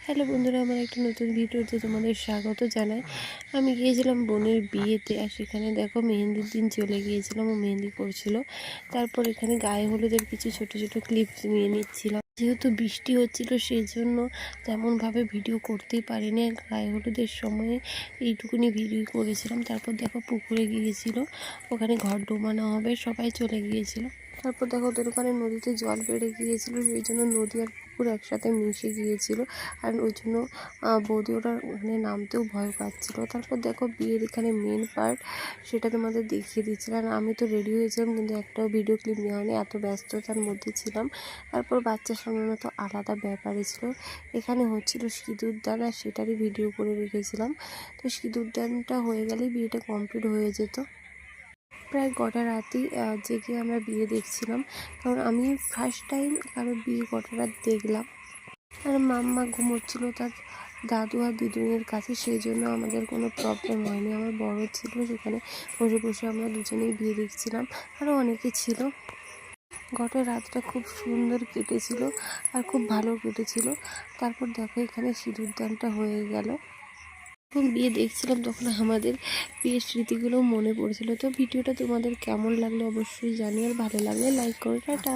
Hello বন্ধুরা, আমার একটা নতুন ভিডিওতে তোমাদের স্বাগত জানাই। আমি গিয়েছিলাম বোনের বিয়েতে, আর সেখানে দেখো মেহেন্দির দিন চলে গিয়েছিলাম, ও মেহেন্দি করছিল। তারপর এখানে গায়ে হলুদের কিছু ছোট ছোট ক্লিপস নিয়ে নিচ্ছিলাম। যেহেতু বৃষ্টি হচ্ছিল সেই জন্য তেমনভাবে ভিডিও করতেই পারিনি। গায়ে হলুদের সময়ে এইটুকুনি ভিডিও করেছিলাম। তারপর দেখো পুকুরে গিয়েছিল, ওখানে ঘর ডোবানো হবে, সবাই চলে গিয়েছিল। তারপর দেখো ওদের ওখানে নদীতে জল বেড়ে গিয়েছিল, সেই জন্য নদী আর পুকুর একসাথে মিশে গিয়েছিল, আর ওই জন্য বৌদি ওরা ওখানে নামতেও ভয় পাচ্ছিলো। তারপর দেখো বিয়ের এখানে মেন পার্ট, সেটা তোমাদের দেখিয়ে দিচ্ছিলাম। আমি তো রেডি হয়েছিলাম, কিন্তু একটাও ভিডিও ক্লিপ নেওয়া হয়নি, এত ব্যস্ততার মধ্যে ছিলাম। তারপর বাচ্চা সামলানো তো আলাদা ব্যাপারই ছিল। এখানে হচ্ছিল সিঁদুর দান, আর সেটারই ভিডিও করে রেখেছিলাম। তো সিঁদুর দানটা হয়ে গেলেই বিয়েটা কমপ্লিট হয়ে যেত। প্রায় গোটা রাতই জেগে আমরা বিয়ে দেখছিলাম, কারণ আমি ফার্স্ট টাইম কারো বিয়ে গোটা রাত দেখলাম। আর মাম্মা ঘুমোচ্ছিল তার দাদু আর দিদুনের কাছে, সেই জন্য আমাদের কোনো প্রবলেম হয়নি। আমার বড় ছিল, সেখানে বসে বসে আমরা দুজনেই বিয়ে দেখছিলাম, আরও অনেকে ছিল। গোটা রাতটা খুব সুন্দর কেটেছিল, আর খুব ভালো কেটেছিল। তারপর দেখো এখানে সিঁদুর দানটা হয়ে গেল। যখন বিয়ে দেখছিলাম তখন আমাদের বিয়ের স্মৃতিগুলো মনে পড়ছিল। তো ভিডিওটা তোমাদের কেমন লাগলো অবশ্যই জানিও, আর ভালো লাগলে লাইক করো। টাটা।